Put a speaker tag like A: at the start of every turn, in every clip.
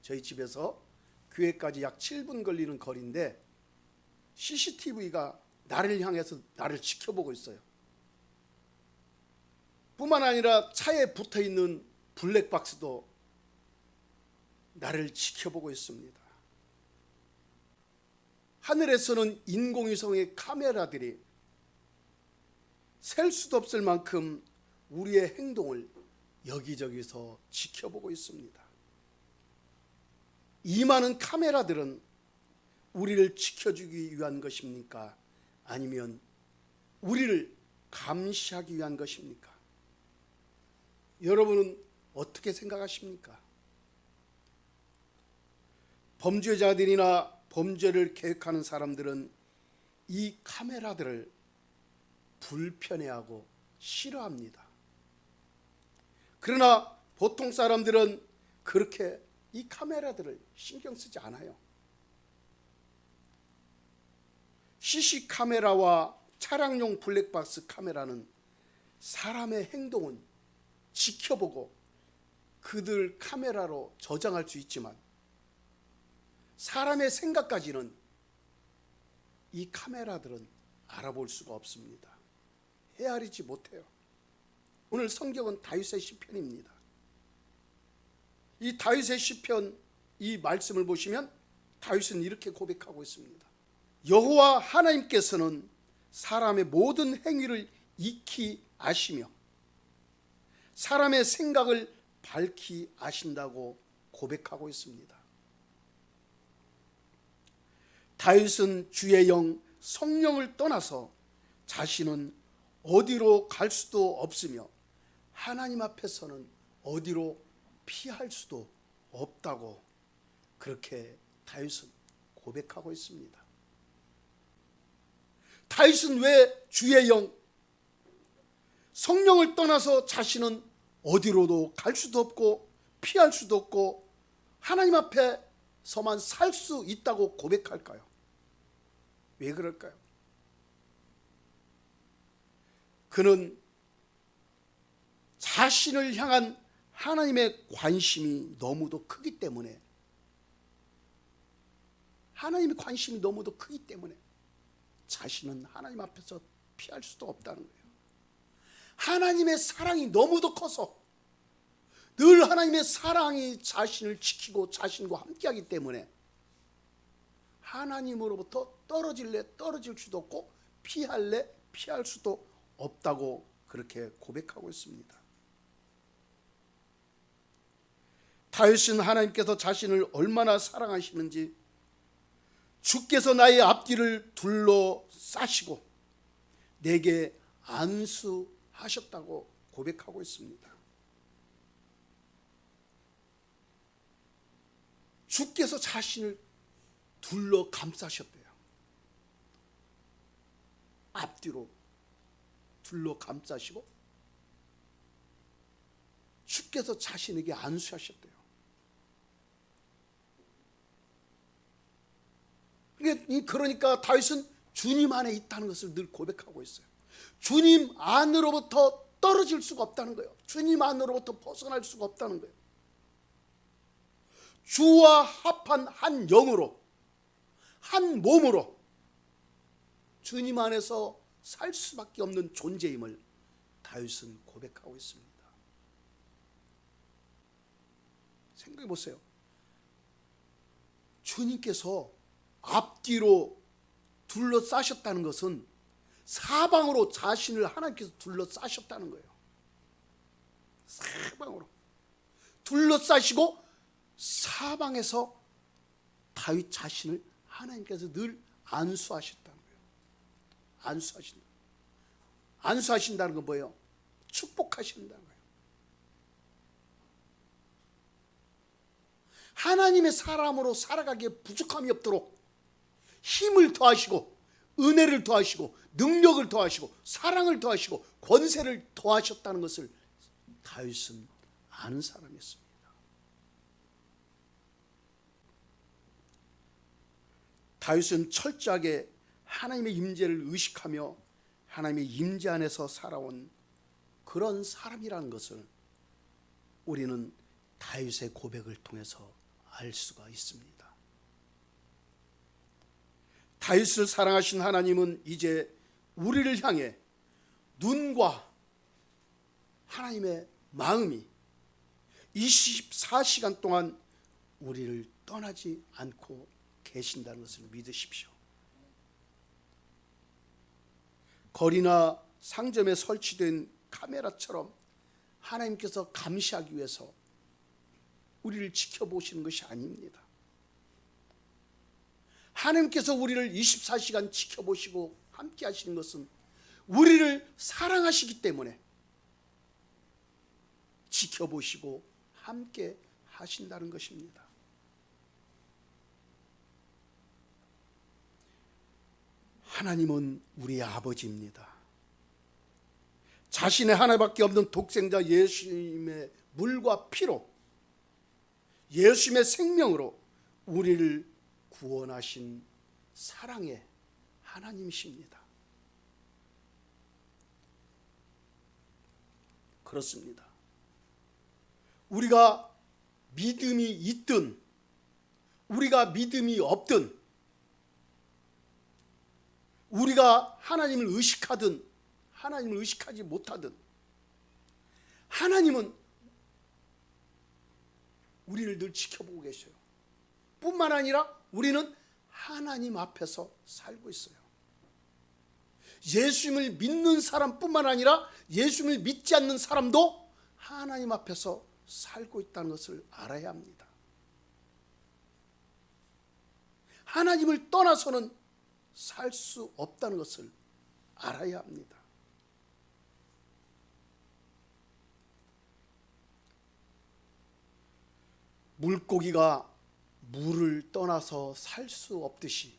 A: 저희 집에서 교회까지 약 7분 걸리는 거리인데 CCTV가 나를 향해서 나를 지켜보고 있어요. 뿐만 아니라 차에 붙어있는 블랙박스도 나를 지켜보고 있습니다. 하늘에서는 인공위성의 카메라들이 셀 수도 없을 만큼 우리의 행동을 여기저기서 지켜보고 있습니다. 이 많은 카메라들은 우리를 지켜주기 위한 것입니까? 아니면 우리를 감시하기 위한 것입니까? 여러분은 어떻게 생각하십니까? 범죄자들이나 범죄를 계획하는 사람들은 이 카메라들을 불편해하고 싫어합니다. 그러나 보통 사람들은 그렇게 이 카메라들을 신경 쓰지 않아요. CC 카메라와 차량용 블랙박스 카메라는 사람의 행동은 지켜보고 그들 카메라로 저장할 수 있지만 사람의 생각까지는 이 카메라들은 알아볼 수가 없습니다. 헤아리지 못해요. 오늘 성경은 다윗의 시편입니다. 이 다윗의 시편 이 말씀을 보시면 다윗은 이렇게 고백하고 있습니다. 여호와 하나님께서는 사람의 모든 행위를 익히 아시며 사람의 생각을 밝히 아신다고 고백하고 있습니다. 다윗은 주의 영 성령을 떠나서 자신은 어디로 갈 수도 없으며 하나님 앞에서는 어디로 피할 수도 없다고 그렇게 다윗은 고백하고 있습니다. 다윗은 왜 주의 영 성령을 떠나서 자신은 어디로도 갈 수도 없고 피할 수도 없고 하나님 앞에서만 살 수 있다고 고백할까요? 왜 그럴까요? 그는 자신을 향한 하나님의 관심이 너무도 크기 때문에 하나님의 관심이 너무도 크기 때문에 자신은 하나님 앞에서 피할 수도 없다는 거예요. 하나님의 사랑이 너무도 커서 늘 하나님의 사랑이 자신을 지키고 자신과 함께하기 때문에 하나님으로부터 떨어질래 떨어질 수도 없고 피할래 피할 수도 없다고 그렇게 고백하고 있습니다. 다윗은 하나님께서 자신을 얼마나 사랑하시는지 주께서 나의 앞뒤를 둘러싸시고 내게 안수하셨다고 고백하고 있습니다. 주께서 자신을 둘러 감싸셨대요. 앞뒤로 둘러 감싸시고 주께서 자신에게 안수하셨대요. 그러니까 다윗은 주님 안에 있다는 것을 늘 고백하고 있어요. 주님 안으로부터 떨어질 수가 없다는 거예요. 주님 안으로부터 벗어날 수가 없다는 거예요. 주와 합한 한 영으로 한 몸으로 주님 안에서 살 수밖에 없는 존재임을 다윗은 고백하고 있습니다. 생각해 보세요. 주님께서 앞뒤로 둘러싸셨다는 것은 사방으로 자신을 하나님께서 둘러싸셨다는 거예요. 사방으로 둘러싸시고 사방에서 다윗 자신을 하나님께서 늘 안수하셨다는 거예요. 안수하신다는 건 뭐예요? 축복하신다는 거예요. 하나님의 사람으로 살아가기에 부족함이 없도록 힘을 더하시고 은혜를 더하시고 능력을 더하시고 사랑을 더하시고 권세를 더하셨다는 것을 다윗은 아는 사람이었습니다. 다윗은 철저하게 하나님의 임재를 의식하며 하나님의 임재 안에서 살아온 그런 사람이라는 것을 우리는 다윗의 고백을 통해서 알 수가 있습니다. 다윗을 사랑하신 하나님은 이제 우리를 향해 눈과 하나님의 마음이 24시간 동안 우리를 떠나지 않고 계신다는 것을 믿으십시오. 거리나 상점에 설치된 카메라처럼 하나님께서 감시하기 위해서 우리를 지켜보시는 것이 아닙니다. 하나님께서 우리를 24시간 지켜보시고 함께 하시는 것은 우리를 사랑하시기 때문에 지켜보시고 함께 하신다는 것입니다. 하나님은 우리의 아버지입니다. 자신의 하나밖에 없는 독생자 예수님의 물과 피로, 예수님의 생명으로 우리를 구원하신 사랑의 하나님이십니다. 그렇습니다. 우리가 믿음이 있든 우리가 믿음이 없든, 우리가 하나님을 의식하든 하나님을 의식하지 못하든, 하나님은 우리를 늘 지켜보고 계셔요. 뿐만 아니라 우리는 하나님 앞에서 살고 있어요. 예수님을 믿는 사람뿐만 아니라 예수님을 믿지 않는 사람도 하나님 앞에서 살고 있다는 것을 알아야 합니다. 하나님을 떠나서는 살 수 없다는 것을 알아야 합니다. 물고기가 물을 떠나서 살 수 없듯이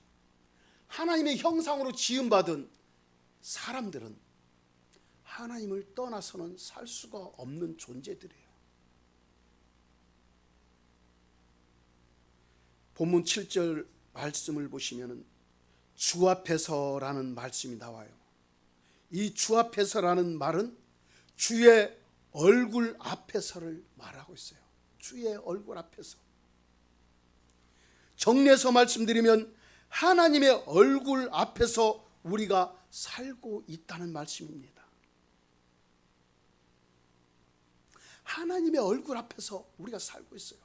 A: 하나님의 형상으로 지음받은 사람들은 하나님을 떠나서는 살 수가 없는 존재들이에요. 본문 7절 말씀을 보시면 주 앞에서라는 말씀이 나와요. 이 주 앞에서라는 말은 주의 얼굴 앞에서를 말하고 있어요. 주의 얼굴 앞에서. 정리해서 말씀드리면 하나님의 얼굴 앞에서 우리가 살고 있다는 말씀입니다. 하나님의 얼굴 앞에서 우리가 살고 있어요.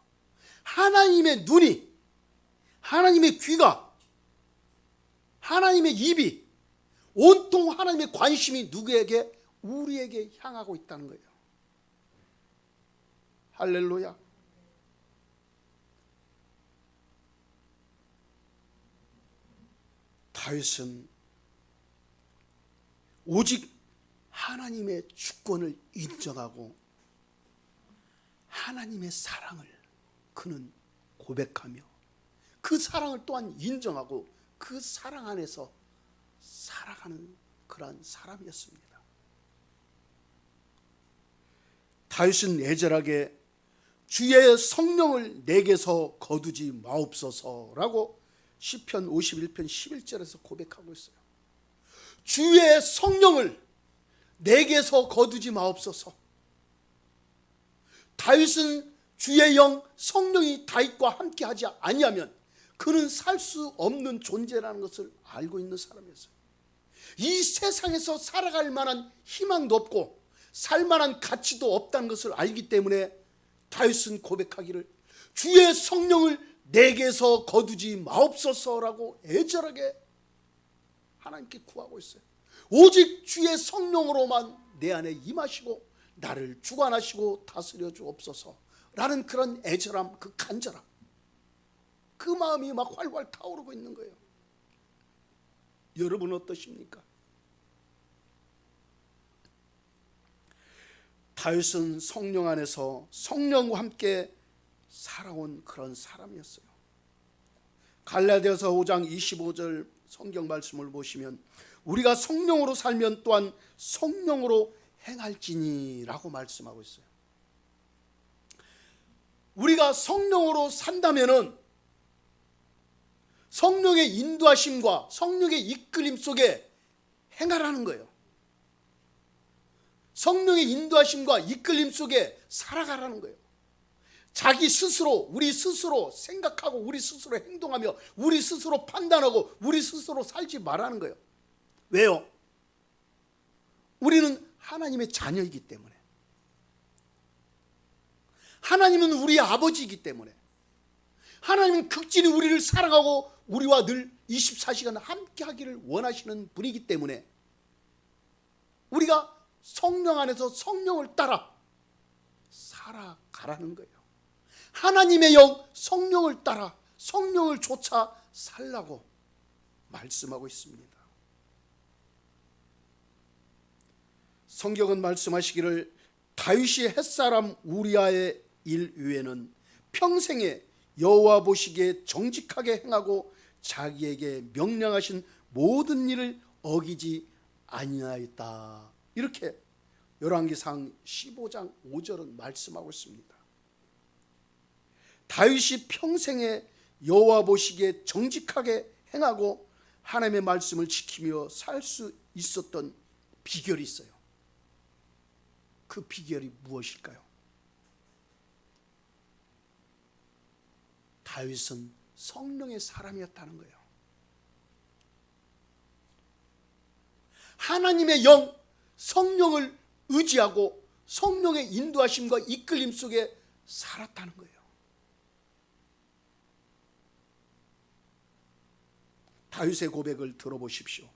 A: 하나님의 눈이, 하나님의 귀가, 하나님의 입이, 온통 하나님의 관심이 누구에게? 우리에게 향하고 있다는 거예요. 할렐루야. 다윗은 오직 하나님의 주권을 인정하고 하나님의 사랑을 그는 고백하며 그 사랑을 또한 인정하고 그 사랑 안에서 살아가는 그러한 사람이었습니다. 다윗은 애절하게 주의 성령을 내게서 거두지 마옵소서라고 시편 51편 11절에서 고백하고 있어요. 주의 성령을 내게서 거두지 마옵소서. 다윗은 주의 영 성령이 다윗과 함께 하지 아니하면 그는 살 수 없는 존재라는 것을 알고 있는 사람이었어요. 이 세상에서 살아갈 만한 희망도 없고 살 만한 가치도 없다는 것을 알기 때문에 다윗은 고백하기를 주의 성령을 내게서 거두지 마옵소서라고 애절하게 하나님께 구하고 있어요. 오직 주의 성령으로만 내 안에 임하시고 나를 주관하시고 다스려 주옵소서라는 그런 애절함, 그 간절함, 그 마음이 막 활활 타오르고 있는 거예요. 여러분 어떠십니까? 다윗은 성령 안에서 성령과 함께 살아온 그런 사람이었어요. 갈라디아서 5장 25절 성경 말씀을 보시면 우리가 성령으로 살면 또한 성령으로 행할지니라고 말씀하고 있어요. 우리가 성령으로 산다면은 성령의 인도하심과 성령의 이끌림 속에 행하라는 거예요. 성령의 인도하심과 이끌림 속에 살아가라는 거예요. 자기 스스로, 우리 스스로 생각하고 우리 스스로 행동하며 우리 스스로 판단하고 우리 스스로 살지 말라는 거예요. 왜요? 우리는 하나님의 자녀이기 때문에, 하나님은 우리의 아버지이기 때문에, 하나님은 극진히 우리를 사랑하고 우리와 늘 24시간 함께 하기를 원하시는 분이기 때문에 우리가 성령 안에서 성령을 따라 살아가라는 거예요. 하나님의 영 성령을 따라 성령을 쫓아 살라고 말씀하고 있습니다. 성경은 말씀하시기를 다윗이 햇사람 우리아의 일 외에는 평생에 여호와 보시기에 정직하게 행하고 자기에게 명령하신 모든 일을 어기지 아니하였다. 이렇게 열왕기상 15장 5절은 말씀하고 있습니다. 다윗이 평생에 여호와 보시기에 정직하게 행하고 하나님의 말씀을 지키며 살 수 있었던 비결이 있어요. 그 비결이 무엇일까요? 다윗은 성령의 사람이었다는 거예요. 하나님의 영, 성령을 의지하고 성령의 인도하심과 이끌림 속에 살았다는 거예요. 다윗의 고백을 들어보십시오.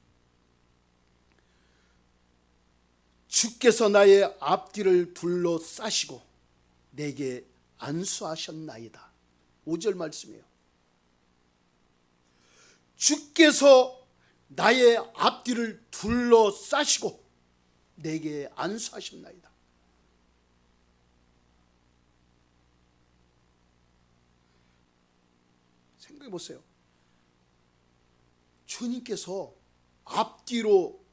A: 주께서 나의 앞뒤를 둘러싸시고 내게 안수하셨나이다. 5절 말씀이에요. 주께서 나의 앞뒤를 둘러싸시고 내게 안수하셨나이다. 생각해 보세요. 주님께서 앞뒤로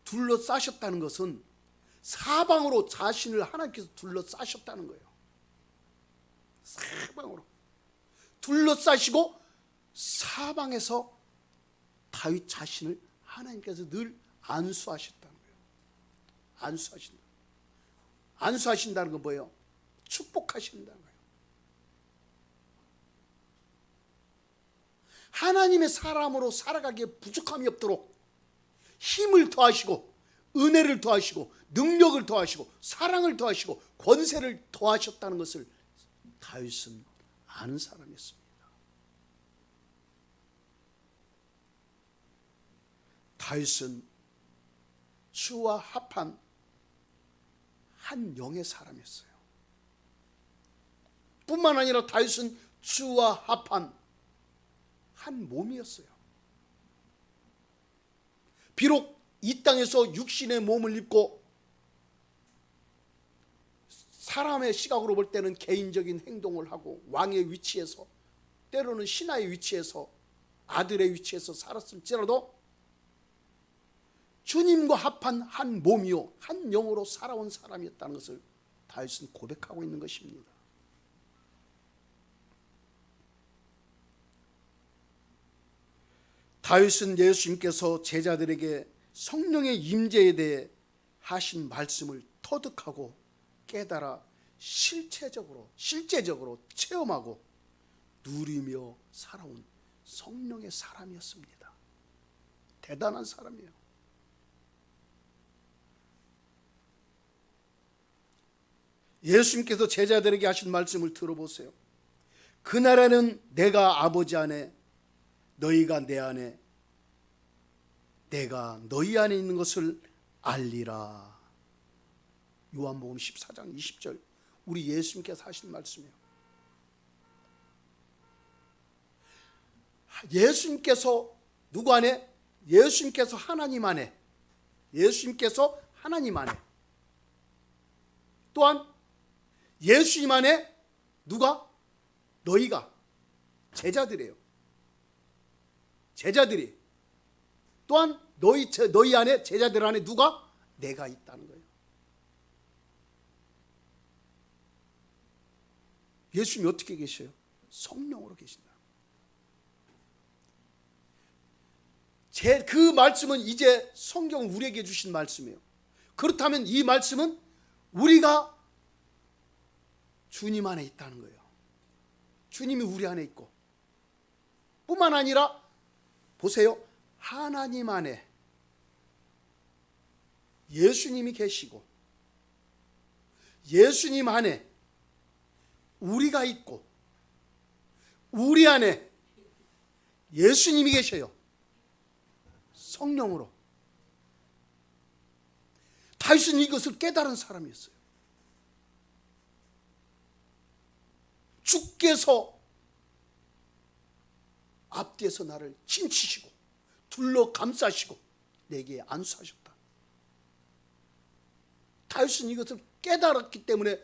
A: 둘러싸셨다는 것은 사방으로 자신을 하나님께서 둘러싸셨다는 거예요. 사방으로 둘러싸시고 사방에서 다윗 자신을 하나님께서 늘 안수하셨다는 거예요. 안수하신다. 안수하신다는 건 뭐예요? 축복하신다는 거예요. 하나님의 사람으로 살아가기에 부족함이 없도록 힘을 더하시고 은혜를 더하시고 능력을 더하시고 사랑을 더하시고 권세를 더하셨다는 것을 다윗은 아는 사람이었습니다. 다윗은 주와 합한 한 영의 사람이었어요. 뿐만 아니라 다윗은 주와 합한 한 몸이었어요. 비록 이 땅에서 육신의 몸을 입고 사람의 시각으로 볼 때는 개인적인 행동을 하고 왕의 위치에서 때로는 신하의 위치에서 아들의 위치에서 살았을지라도 주님과 합한 한 몸이요 한 영으로 살아온 사람이었다는 것을 다윗은 고백하고 있는 것입니다. 다윗은 예수님께서 제자들에게 성령의 임재에 대해 하신 말씀을 터득하고 깨달아 실제적으로 체험하고 누리며 살아온 성령의 사람이었습니다. 대단한 사람이에요. 예수님께서 제자들에게 하신 말씀을 들어보세요. 그날에는 내가 아버지 안에 너희가 내 안에 내가 너희 안에 있는 것을 알리라. 요한복음 14장 20절 우리 예수님께서 하신 말씀이에요. 예수님께서 누구 안에? 예수님께서 하나님 안에, 예수님께서 하나님 안에, 또한 예수님 안에 누가? 너희가 제자들이에요. 제자들이 또한 너희 안에 제자들 안에 누가? 내가 있다는 거예요. 예수님이 어떻게 계셔요? 성령으로 계신다. 그 말씀은 이제 성경 우리에게 주신 말씀이에요. 그렇다면 이 말씀은 우리가 주님 안에 있다는 거예요. 주님이 우리 안에 있고, 뿐만 아니라 보세요, 하나님 안에 예수님이 계시고, 예수님 안에 우리가 있고, 우리 안에 예수님이 계셔요. 성령으로. 다윗은 이것을 깨달은 사람이었어요. 주께서 앞뒤에서 나를 침치시고 둘러 감싸시고 내게 안수하셨다. 다윗은 이것을 깨달았기 때문에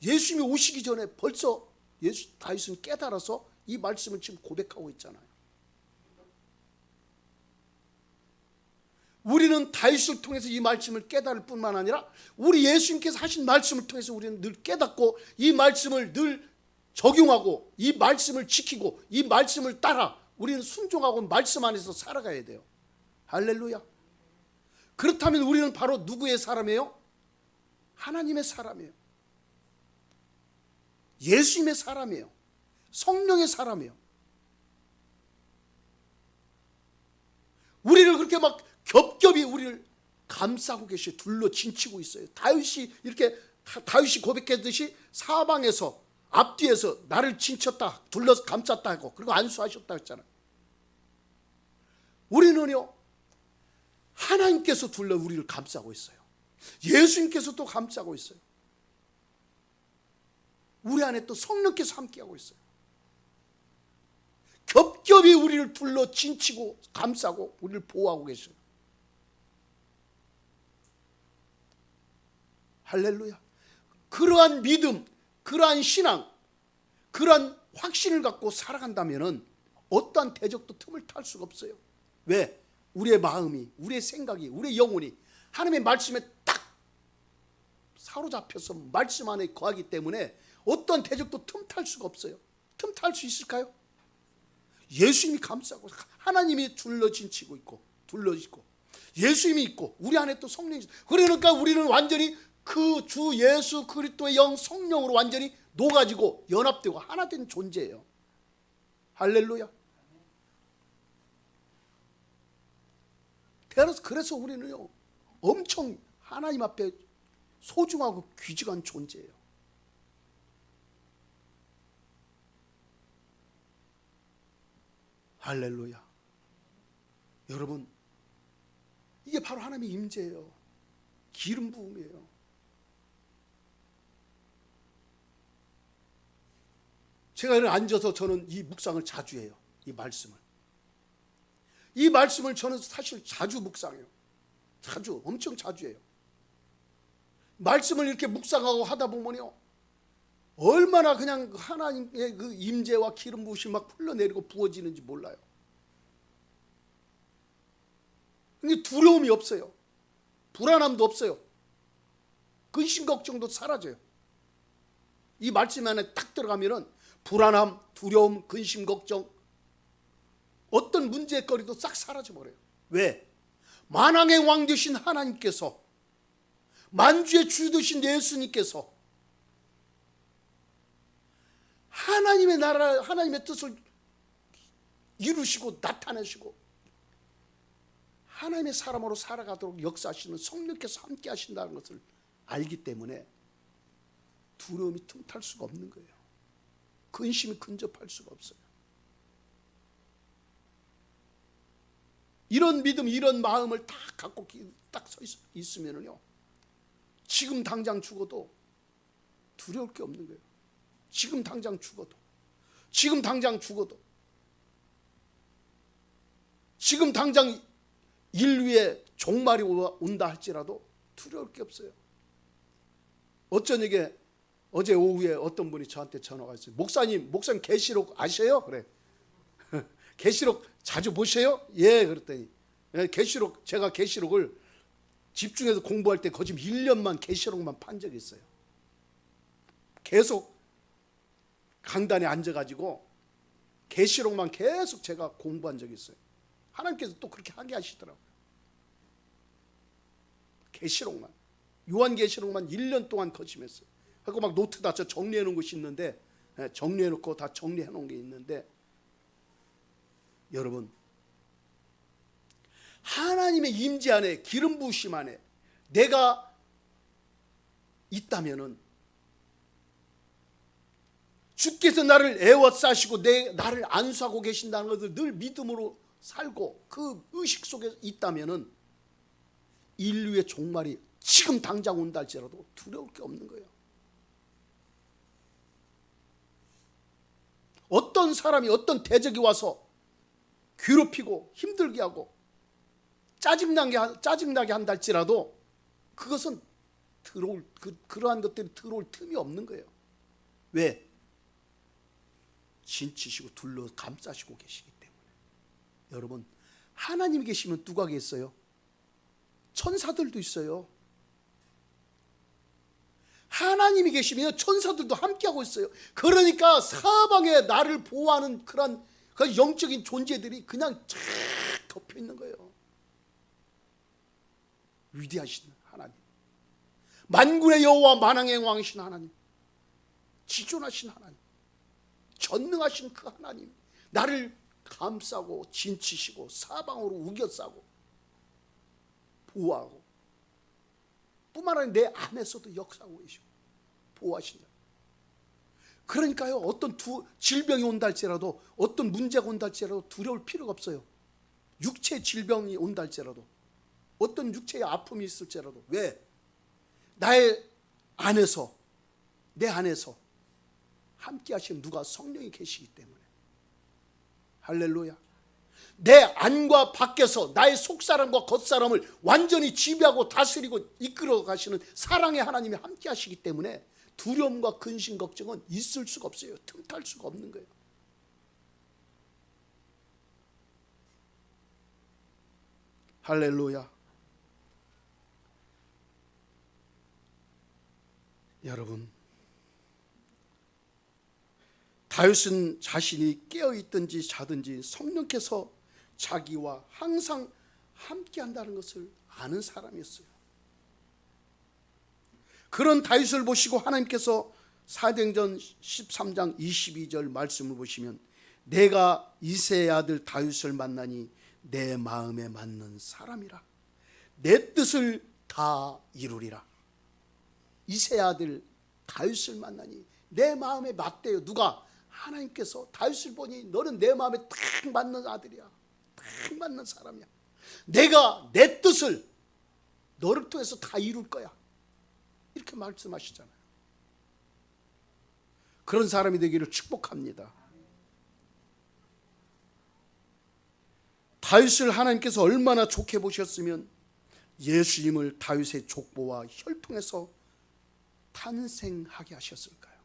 A: 예수님이 오시기 전에 벌써 다윗은 깨달아서 이 말씀을 지금 고백하고 있잖아요. 우리는 다윗을 통해서 이 말씀을 깨달을 뿐만 아니라 우리 예수님께서 하신 말씀을 통해서 우리는 늘 깨닫고 이 말씀을 늘 적용하고 이 말씀을 지키고 이 말씀을 따라 우리는 순종하고 말씀 안에서 살아가야 돼요. 할렐루야. 그렇다면 우리는 바로 누구의 사람이에요? 하나님의 사람이에요. 예수님의 사람이에요. 성령의 사람이에요. 우리를 그렇게 막 겹겹이 우리를 감싸고 계시고 둘러 진치고 있어요. 다윗이 고백했듯이 사방에서 앞뒤에서 나를 진쳤다, 둘러서 감쌌다 하고 그리고 안수하셨다 했잖아요. 우리는요, 하나님께서 둘러 우리를 감싸고 있어요. 예수님께서 또 감싸고 있어요. 우리 안에 또 성령께서 함께하고 있어요. 겹겹이 우리를 둘러 진치고 감싸고 우리를 보호하고 계셔요. 할렐루야. 그러한 믿음, 그러한 신앙, 그러한 확신을 갖고 살아간다면 어떠한 대적도 틈을 탈 수가 없어요. 왜? 우리의 마음이, 우리의 생각이, 우리의 영혼이 하나님의 말씀에 딱 사로잡혀서 말씀 안에 거하기 때문에 어떠한 대적도 틈탈 수가 없어요. 틈탈 수 있을까요? 예수님이 감싸고 하나님이 둘러진치고 있고 둘러있고 예수님이 있고 우리 안에 또 성령이 있어요. 그러니까 우리는 완전히 그 주 예수 그리스도의 영 성령으로 완전히 녹아지고 연합되고 하나 된 존재예요. 할렐루야. 그래서 우리는요 엄청 하나님 앞에 소중하고 귀중한 존재예요. 할렐루야. 여러분, 이게 바로 하나님의 임재예요. 기름 부음이에요. 제가 이렇게 앉아서 저는 이 묵상을 자주 해요. 이 말씀을 저는 사실 자주 묵상해요. 엄청 자주 해요. 말씀을 이렇게 묵상하고 하다 보면요 얼마나 그냥 하나님의 그 임재와 기름 부으심이 막 흘러내리고 부어지는지 몰라요. 근데 두려움이 없어요. 불안함도 없어요. 근심 걱정도 사라져요. 이 말씀 안에 탁 들어가면은 불안함, 두려움, 근심 걱정 어떤 문제거리도 싹 사라져버려요. 왜? 만왕의 왕 되신 하나님께서, 만주의 주 되신 예수님께서 하나님의 나라, 하나님의 뜻을 이루시고 나타내시고 하나님의 사람으로 살아가도록 역사하시는 성령께서 함께 하신다는 것을 알기 때문에 두려움이 틈탈 수가 없는 거예요. 근심이 근접할 수가 없어요. 이런 믿음, 이런 마음을 다 갖고 딱 서 있으면요 지금 당장 죽어도 두려울 게 없는 거예요. 지금 당장 죽어도 지금 당장 인류의 종말이 온다 할지라도 두려울 게 없어요. 어제 오후에 어떤 분이 저한테 전화가 왔어요. 목사님 계시록 아셔요? 그래. 계시록 자주 보셔요? 예, 그랬더니 제가 계시록을 집중해서 공부할 때 거짓 1년만 계시록만 판 적이 있어요. 계속 강단에 앉아가지고 계시록만 계속 제가 공부한 적이 있어요. 하나님께서 또 그렇게 하게 하시더라고요. 계시록만, 요한계시록만 1년 동안 거침했어요. 하고 막 노트 다 저 정리해 놓은 것이 있는데 정리해놓고 다 정리해놓은 게 있는데, 여러분, 하나님의 임재 안에, 기름 부으심 안에 내가 있다면은 주께서 나를 애워싸시고 나를 안수하고 계신다는 것을 늘 믿음으로 살고 그 의식 속에 있다면은 인류의 종말이 지금 당장 온다 할지라도 두려울 게 없는 거예요. 어떤 사람이 어떤 대적이 와서 괴롭히고 힘들게 하고 짜증나게 한다 할지라도 그것은 그러한 것들이 들어올 틈이 없는 거예요. 왜? 진치시고 둘러 감싸시고 계시기 때문에. 여러분, 하나님이 계시면 누가 계세요? 천사들도 있어요. 하나님이 계시면 천사들도 함께하고 있어요. 그러니까 사방에 나를 보호하는 그런 영적인 존재들이 그냥 쫙 덮여 있는 거예요. 위대하신 하나님, 만군의 여호와 만왕의 왕이신 하나님, 지존하신 하나님, 전능하신 그 하나님, 나를 감싸고 진치시고 사방으로 우겨싸고 보호하고, 뿐만 아니라 내 안에서도 역사하고 계시고 보호하신다. 그러니까요, 어떤 질병이 온다 할지라도, 어떤 문제가 온다 할지라도 두려울 필요가 없어요. 육체 질병이 온다 할지라도, 어떤 육체의 아픔이 있을지라도. 왜? 나의 안에서, 내 안에서 함께 하시는 누가? 성령이 계시기 때문에. 할렐루야. 내 안과 밖에서 나의 속사람과 겉사람을 완전히 지배하고 다스리고 이끌어 가시는 사랑의 하나님이 함께 하시기 때문에 두려움과 근심 걱정은 있을 수가 없어요. 틈탈 수가 없는 거예요. 할렐루야. 여러분, 다윗은 자신이 깨어있든지 자든지 성령께서 자기와 항상 함께 한다는 것을 아는 사람이었어요. 그런 다윗을 보시고 하나님께서 사도행전 13장 22절 말씀을 보시면, 내가 이새의 아들 다윗을 만나니 내 마음에 맞는 사람이라, 내 뜻을 다 이루리라. 이새의 아들 다윗을 만나니 내 마음에 맞대요. 누가? 하나님께서 다윗을 보니 너는 내 마음에 딱 맞는 아들이야, 딱 맞는 사람이야, 내가 내 뜻을 너를 통해서 다 이룰 거야, 이렇게 말씀하시잖아요. 그런 사람이 되기를 축복합니다. 다윗을 하나님께서 얼마나 좋게 보셨으면 예수님을 다윗의 족보와 혈통에서 탄생하게 하셨을까요?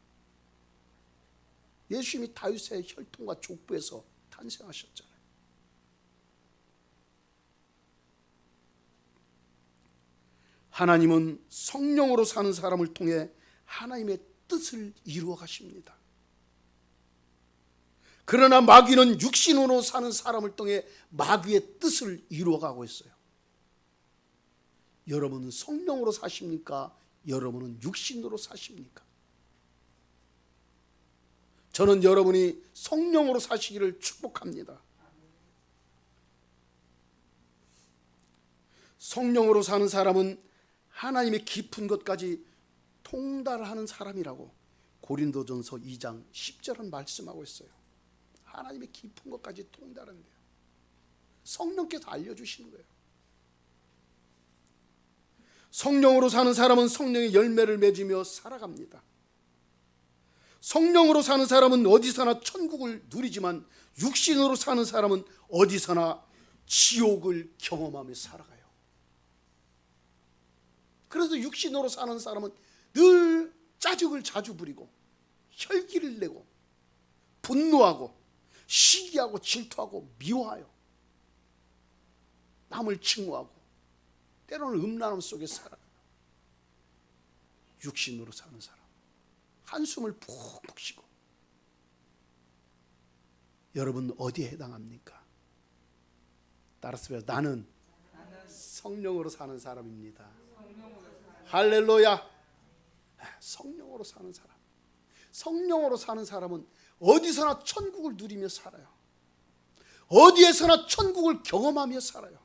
A: 예수님이 다윗의 혈통과 족보에서 탄생하셨잖아요. 하나님은 성령으로 사는 사람을 통해 하나님의 뜻을 이루어 가십니다. 그러나 마귀는 육신으로 사는 사람을 통해 마귀의 뜻을 이루어 가고 있어요. 여러분은 성령으로 사십니까? 여러분은 육신으로 사십니까? 저는 여러분이 성령으로 사시기를 축복합니다. 성령으로 사는 사람은 하나님의 깊은 것까지 통달하는 사람이라고 고린도전서 2장 10절은 말씀하고 있어요. 하나님의 깊은 것까지 통달한대요. 성령께서 알려주시는 거예요. 성령으로 사는 사람은 성령의 열매를 맺으며 살아갑니다. 성령으로 사는 사람은 어디서나 천국을 누리지만 육신으로 사는 사람은 어디서나 지옥을 경험하며 살아가요. 그래서 육신으로 사는 사람은 늘 짜증을 자주 부리고 혈기를 내고 분노하고 시기하고 질투하고 미워하여 남을 증오하고 때로는 음란함 속에 살아가요. 육신으로 사는 사람 한숨을 푹푹 쉬고. 여러분 어디에 해당합니까? 따라서 나는 성령으로 사는 사람입니다. 할렐루야. 성령으로 사는 사람. 성령으로 사는 사람은 어디서나 천국을 누리며 살아요. 어디에서나 천국을 경험하며 살아요.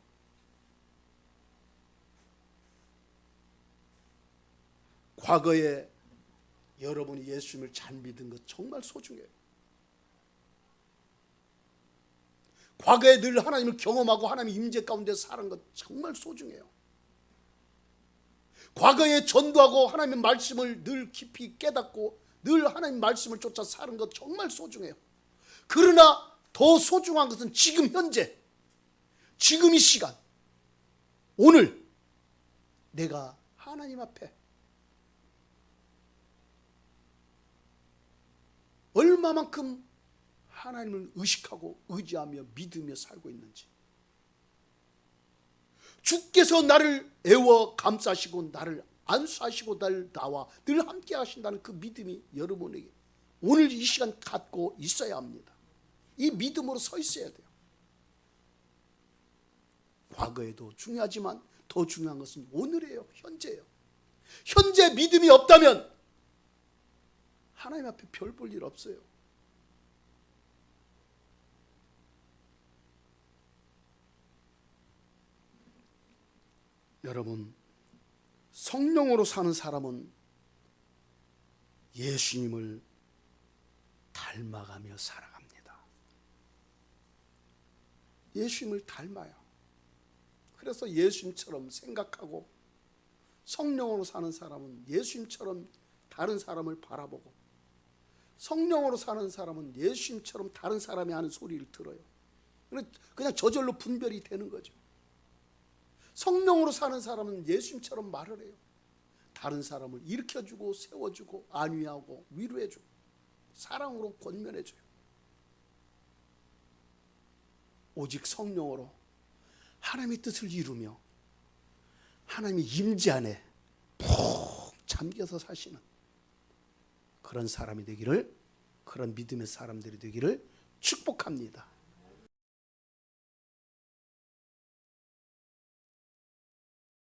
A: 과거에 여러분이 예수님을 잘 믿은 것 정말 소중해요. 과거에 늘 하나님을 경험하고 하나님의 임재 가운데 사는 것 정말 소중해요. 과거에 전도하고 하나님의 말씀을 늘 깊이 깨닫고 늘 하나님의 말씀을 쫓아 사는 것 정말 소중해요. 그러나 더 소중한 것은 지금 현재, 지금 이 시간, 오늘 내가 하나님 앞에 얼마만큼 하나님을 의식하고 의지하며 믿으며 살고 있는지, 주께서 나를 애워 감싸시고 나를 안수하시고 나와 늘 함께 하신다는 그 믿음이 여러분에게 오늘 이 시간 갖고 있어야 합니다. 이 믿음으로 서 있어야 돼요. 과거에도 중요하지만 더 중요한 것은 오늘이에요. 현재예요. 현재 믿음이 없다면 하나님 앞에 별 볼 일 없어요. 여러분, 성령으로 사는 사람은 예수님을 닮아가며 살아갑니다. 예수님을 닮아요. 그래서 예수님처럼 생각하고, 성령으로 사는 사람은 예수님처럼 다른 사람을 바라보고, 성령으로 사는 사람은 예수님처럼 다른 사람이 하는 소리를 들어요. 그냥 저절로 분별이 되는 거죠. 성령으로 사는 사람은 예수님처럼 말을 해요. 다른 사람을 일으켜주고 세워주고 안위하고 위로해주고 사랑으로 권면해줘요. 오직 성령으로 하나님의 뜻을 이루며 하나님의 임재 안에 푹 잠겨서 사시는 그런 사람이 되기를, 그런 믿음의 사람들이 되기를 축복합니다.